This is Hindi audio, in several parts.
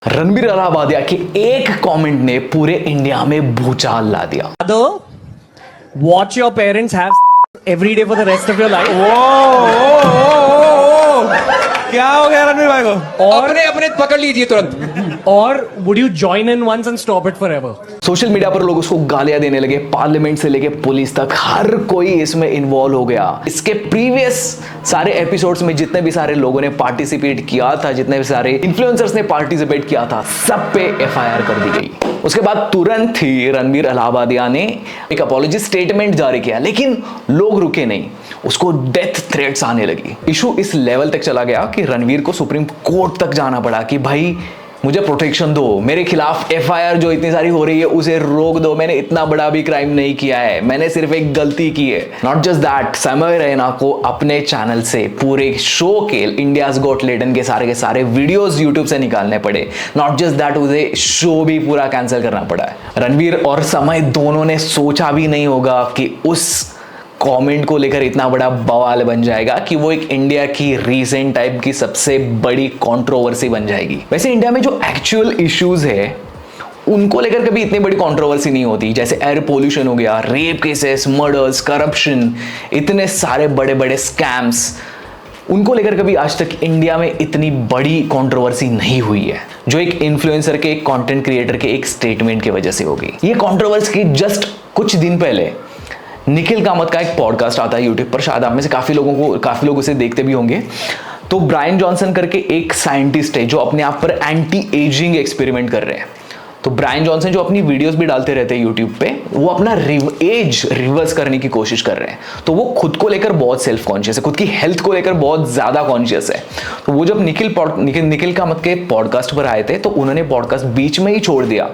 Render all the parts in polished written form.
रणबीर अलाहाबादिया के एक कमेंट ने पूरे इंडिया में भूचाल ला दिया। Watch your parents have every day for the rest of your life. क्या हो गया रणबीर भाई को? और अपने पकड़ लीजिए तुरंत। और would you join in once and stop it forever? Social media पर लोग उसको गालियां देने लगे, पार्लियामेंट से लेके पुलिस तक हर कोई इसमें इन्वॉल्व हो गया। इसके प्रीवियस सारे एपिसोड्स में जितने भी सारे लोगों ने पार्टिसिपेट किया था, जितने भी सारे इन्फ्लुएंसर्स ने पार्टिसिपेट किया था, सब पे एफआईआर कर दी गई। उसके बाद तुरंत ही रणबीर अलाहाबादिया ने एक अपॉलॉजी स्टेटमेंट जारी किया, लेकिन लोग रुके नहीं, उसको डेथ थ्रेट्स आने लगी। इशू इस लेवल तक चला गया कि रणबीर को सुप्रीम कोर्ट तक जाना पड़ा कि भाई मुझे प्रोटेक्शन दो, मेरे खिलाफ एफआईआर जो इतनी सारी हो रही है उसे रोक दो, मैंने इतना बड़ा भी क्राइम नहीं किया है, मैंने सिर्फ एक गलती की है। नॉट जस्ट दैट, समय रैना को अपने चैनल से पूरे शो के इंडियाज गॉट टैलेंट के सारे वीडियोस यूट्यूब से निकालने पड़े। नॉट जस्ट दैट, उसे शो भी पूरा कैंसिल करना पड़ा है। रणबीर और समय दोनों ने सोचा भी नहीं होगा कि उस कमेंट को लेकर इतना बड़ा बवाल बन जाएगा कि वो एक इंडिया की रीसेंट टाइप की सबसे बड़ी कंट्रोवर्सी बन जाएगी। वैसे इंडिया में जो एक्चुअल इश्यूज है उनको लेकर कभी इतनी बड़ी कंट्रोवर्सी नहीं होती, जैसे एयर पोल्यूशन हो गया, रेप केसेस, मर्डर्स, करप्शन, इतने सारे बड़े बड़े स्कैम्स, उनको लेकर कभी आज तक इंडिया में इतनी बड़ी कंट्रोवर्सी नहीं हुई है, जो एक इन्फ्लुएंसर के, एक कंटेंट क्रिएटर के एक स्टेटमेंट की वजह से होगी। ये कंट्रोवर्सी की जस्ट कुछ दिन पहले निखिल कामत का एक पॉडकास्ट आता है यूट्यूब पर, शायद आप में से काफी लोग उसे देखते भी होंगे। तो ब्रायन जॉनसन करके एक साइंटिस्ट है जो अपने आप पर एंटी एजिंग एक्सपेरिमेंट कर रहे हैं। तो ब्रायन जॉनसन जो अपनी वीडियोस भी डालते रहते हैं यूट्यूब पे, वो अपना एज रिवर्स करने की कोशिश कर रहे हैं। तो वो खुद को लेकर बहुत सेल्फ कॉन्शियस है, खुद की हेल्थ को लेकर बहुत ज्यादा कॉन्शियस है। तो वो जब निखिल कामत के पॉडकास्ट पर आए थे तो उन्होंने पॉडकास्ट बीच में ही छोड़ दिया,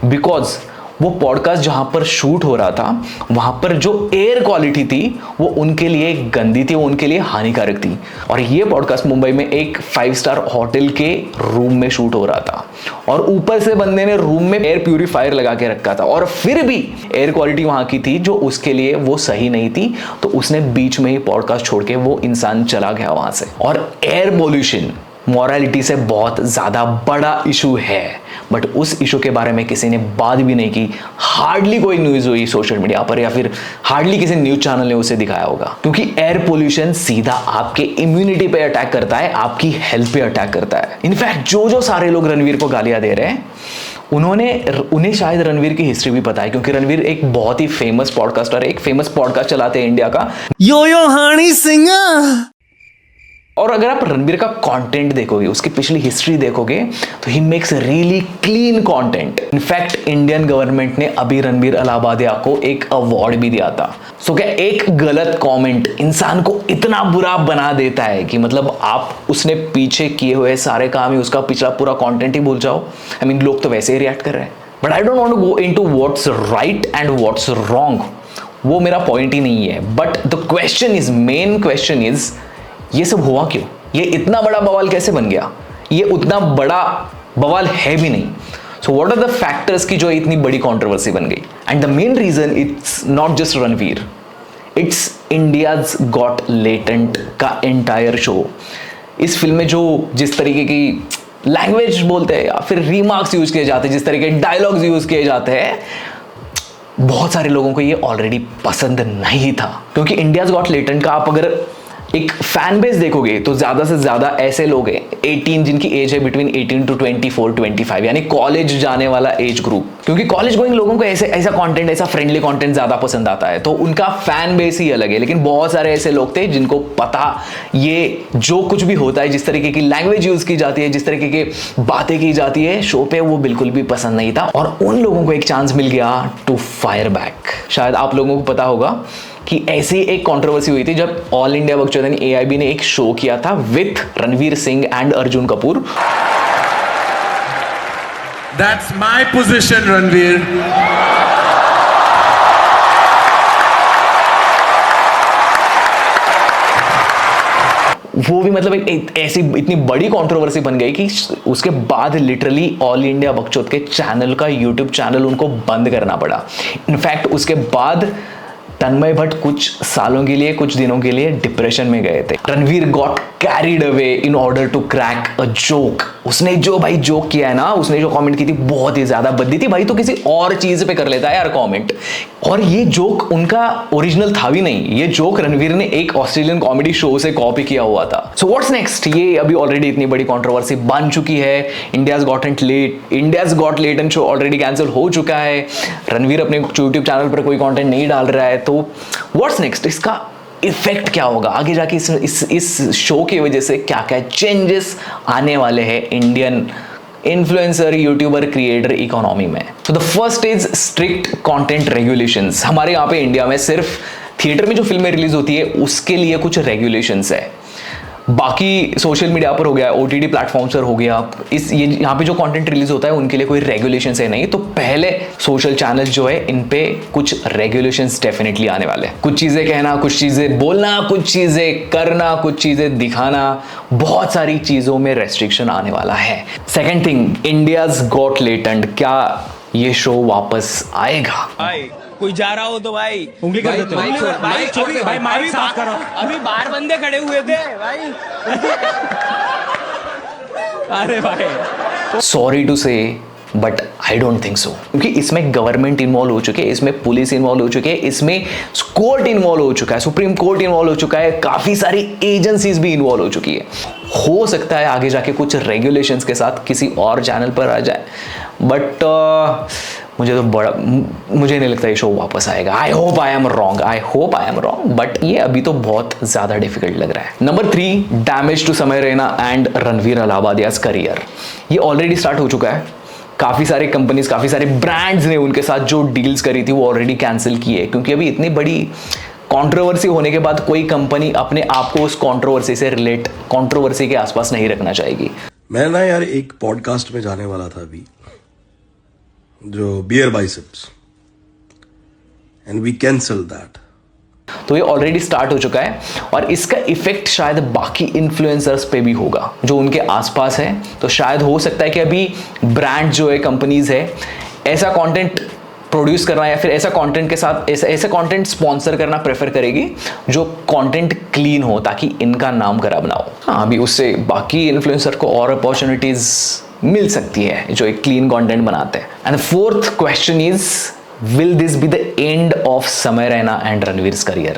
बिकॉज वो पॉडकास्ट जहां पर शूट हो रहा था वहां पर जो एयर क्वालिटी थी वो उनके लिए गंदी थी, वो उनके लिए हानिकारक थी। और ये पॉडकास्ट मुंबई में एक 5 स्टार होटल के रूम में शूट हो रहा था, और ऊपर से बंदे ने रूम में एयर प्यूरिफायर लगा के रखा था, और फिर भी एयर क्वालिटी वहां की थी जो उसके लिए वो सही नहीं थी। तो उसने बीच में ही पॉडकास्ट छोड़ के वो इंसान चला गया वहां से। और एयर पोल्यूशन मॉरलिटी से बहुत ज्यादा बड़ा इशू है, बट उस इशू के बारे में किसी ने बात भी नहीं की। हार्डली कोई न्यूज हुई सोशल मीडिया पर, या फिर हार्डली किसी न्यूज चैनल ने उसे दिखाया होगा, क्योंकि एयर पोल्यूशन सीधा आपके इम्यूनिटी पे अटैक करता है, आपकी हेल्थ पे अटैक करता है। इनफैक्ट जो सारे लोग रणवीर को गालियां दे रहे हैं उन्हें शायद रणवीर की हिस्ट्री भी पता है, क्योंकि रणवीर एक बहुत ही फेमस पॉडकास्टर है, एक फेमस पॉडकास्ट चलाते हैं इंडिया का, यो हनी सिंह। और अगर आप रणबीर का कंटेंट देखोगे, उसकी पिछली हिस्ट्री देखोगे, तो he makes really clean content. In fact Indian government ने अभी रणबीर अलाहाबादिया को एक अवार्ड भी दिया था। सो क्या एक गलत कमेंट इंसान को इतना बुरा बना देता है कि मतलब आप उसने पीछे किए हुए सारे काम ही, उसका पिछला पूरा कंटेंट ही भूल जाओ? आई मीन लोग तो वैसे ही रिएक्ट कर रहे हैं। But I don't want to go into what's right and what's wrong, वो मेरा पॉइंट ही नहीं है। But the main question is ये सब हुआ क्यों? ये इतना बड़ा बवाल कैसे बन गया? ये उतना बड़ा बवाल है भी नहीं। So what are the factors की जो इतनी बड़ी कंट्रोवर्सी बन गई? And the main reason it's not just Ranveer, it's India's got talent का एंटायर शो। इस फिल्म में जो जिस तरीके की लैंग्वेज बोलते हैं या फिर रिमार्क्स यूज किए जाते हैं, जिस तरीके के डायलॉग्स यूज किए जाते हैं, बहुत सारे लोगों को ये ऑलरेडी पसंद नहीं था। क्योंकि इंडियाज गॉट टैलेंट का आप अगर एक फैन बेस देखोगे तो ज्यादा से ज्यादा ऐसे लोग हैं 18 जिनकी एज है बिटवीन 18 टू 24-25, यानी कॉलेज जाने वाला एज ग्रुप। क्योंकि कॉलेज गोइंग लोगों को ऐसा कंटेंट, ऐसा फ्रेंडली कंटेंट ज्यादा पसंद आता है, तो उनका फैन बेस ही अलग है। लेकिन बहुत सारे ऐसे लोग थे जिनको पता ये जो कुछ भी होता है, जिस तरीके की लैंग्वेज यूज की जाती है, जिस तरीके की बातें की जाती है शो पे, वो बिल्कुल भी पसंद नहीं था। और उन लोगों को एक चांस मिल गया टू फायर बैक। शायद आप लोगों को पता होगा कि ऐसी एक कंट्रोवर्सी हुई थी जब ऑल इंडिया बकचोदन AIB ने एक शो किया था with Ranveer Singh and Arjun Kapoor. That's my position, Ranveer. वो भी मतलब एक ऐसी इतनी बड़ी कंट्रोवर्सी बन गई कि उसके बाद लिटरली ऑल इंडिया बकचोद के चैनल का यूट्यूब चैनल उनको बंद करना पड़ा। इनफैक्ट उसके बाद तन्मय भट्ट कुछ सालों के लिए, कुछ दिनों के लिए डिप्रेशन में गए थे। Ranveer got carried away in order to crack a joke. उसने जो भाई जोक किया है ना, उसने जो कमेंट की थी बहुत ही ज्यादा बद्दी थी। भाई तो किसी और चीज पे कर लेता है यार कमेंट। और ये जोक उनका ओरिजिनल था भी नहीं, ये जोक रणवीर ने एक ऑस्ट्रेलियन कॉमेडी शो से कॉपी किया हुआ था। So what's next? ये अभी ऑलरेडी इतनी बड़ी कंट्रोवर्सी बन चुकी है। India's got latent show already cancel हो चुका है। रणवीर अपने यूट्यूब चैनल पर कोई कंटेंट नहीं डाल रहा है। तो व्हाट्स नेक्स्ट? इसका इफेक्ट क्या होगा आगे जाके? इस शो की वजह से क्या क्या चेंजेस आने वाले हैं Indian influencer, YouTuber, creator economy में? तो the first is strict content regulations. हमारे यहाँ पे इंडिया में सिर्फ थिएटर में जो फिल्में रिलीज होती है उसके लिए कुछ रेगुलेशंस है। बाकी सोशल मीडिया पर हो गया, ओटीटी प्लेटफॉर्म्स पर हो गया, ये यहाँ पे जो कंटेंट रिलीज होता है उनके लिए कोई रेगुलेशंस है नहीं। तो पहले सोशल चैनल्स जो है इन पे कुछ रेगुलेशंस डेफिनेटली आने वाले हैं। कुछ चीजें कहना, कुछ चीजें बोलना, कुछ चीजें करना, कुछ चीजें दिखाना, बहुत सारी चीजों में रेस्ट्रिक्शन आने वाला है। Second thing, India's got latent. क्या ये शो वापस आएगा? भाई कोई जा रहा हो तो भाई उंगली कर देते हो। भाई छोड़ दे भाई, माइक साफ करो। अभी बाहर बंदे खड़े हुए थे भाई। अरे भाई सॉरी टू से but I don't think so, क्योंकि इसमें गवर्नमेंट इन्वॉल्व हो चुके हैं, इसमें पुलिस इन्वॉल्व हो चुके हैं, इसमें कोर्ट इन्वॉल्व हो चुका है, सुप्रीम कोर्ट इन्वॉल्व हो चुका है, काफी सारी एजेंसीज भी इन्वॉल्व हो चुकी है। हो सकता है आगे जाके कुछ रेगुलेशंस के साथ किसी और चैनल पर आ जाए, बट मुझे नहीं लगता ये शो वापस आएगा। I hope I am wrong, but ये अभी तो बहुत ज्यादा डिफिकल्ट लग रहा है। नंबर 3, डैमेज टू समय रैना एंड रणवीर अलाहाबादियाज करियर। ये ऑलरेडी स्टार्ट हो चुका है। काफी सारे कंपनीज, काफी सारे ब्रांड्स ने उनके साथ जो डील्स करी थी वो ऑलरेडी कैंसिल की है, क्योंकि अभी इतनी बड़ी कंट्रोवर्सी होने के बाद कोई कंपनी अपने आप को उस कंट्रोवर्सी के आसपास नहीं रखना चाहेगी। मैं ना यार एक पॉडकास्ट में जाने वाला था अभी, जो beer biceps, and we cancel that. तो ये ऑलरेडी स्टार्ट हो चुका है और इसका इफेक्ट शायद बाकी इन्फ्लुएंसर्स पे भी होगा जो उनके आसपास है। तो शायद हो सकता है कि अभी ब्रांड जो है, कंपनीज है, ऐसा कंटेंट प्रोड्यूस करना या फिर ऐसा कंटेंट के साथ ऐसा कंटेंट स्पॉन्सर करना प्रेफर करेगी जो कंटेंट क्लीन हो, ताकि इनका नाम खराब ना हो। हाँ, अभी उससे बाकी इन्फ्लुएंसर को और अपॉर्चुनिटीज मिल सकती है जो एक क्लीन कंटेंट बनाते हैं। And fourth question is, will this be the end of Samay Raina and Ranveer's career?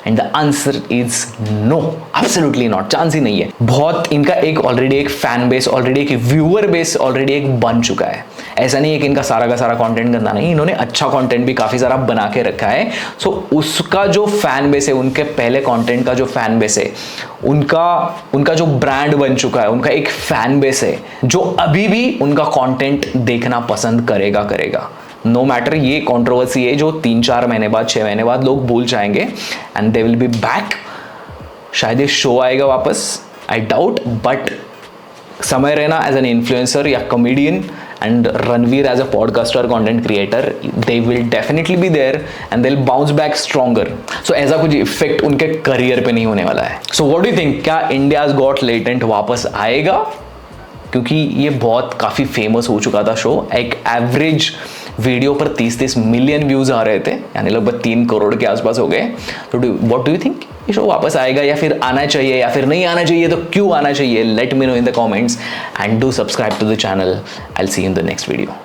And the answer is no, absolutely not, chance ही नहीं है। बहुत इनका ऑलरेडी एक फैन बेस, ऑलरेडी एक व्यूअर बेस ऑलरेडी एक बन चुका है। ऐसा नहीं है कि इनका सारा का सारा कंटेंट गंदा नहीं, इन्होंने अच्छा कंटेंट भी काफी सारा बना के रखा है। सो उसका जो फैन बेस है, उनके पहले कंटेंट का जो फैन बेस है, उनका जो ब्रांड बन चुका है, उनका एक फैन बेस है जो अभी भी उनका कंटेंट देखना पसंद करेगा। नो मैटर ये कंट्रोवर्सी है जो 3-4 महीने बाद, 6 महीने बाद लोग भूल जाएंगे and they will be back. शायद ये शो आएगा वापस, I doubt, but Samay Raina as an influencer या comedian and Ranveer as a podcaster, content creator, they will definitely be there and they will bounce back stronger. So ऐसा कुछ इफेक्ट उनके करियर पे नहीं होने वाला है। So what do you think, क्या इंडियाज गॉट लेटेंट वापस आएगा? क्योंकि ये बहुत काफ़ी फेमस हो चुका था शो। एक एवरेज वीडियो पर 30-30 मिलियन व्यूज आ रहे थे, यानी लगभग 3 करोड़ के आसपास हो गए। तो व्हाट डू यू थिंक, ये शो वापस आएगा या फिर आना चाहिए या फिर नहीं आना चाहिए? तो क्यों आना चाहिए? Let me know in the comments and do subscribe to the channel. I will see you in the next video.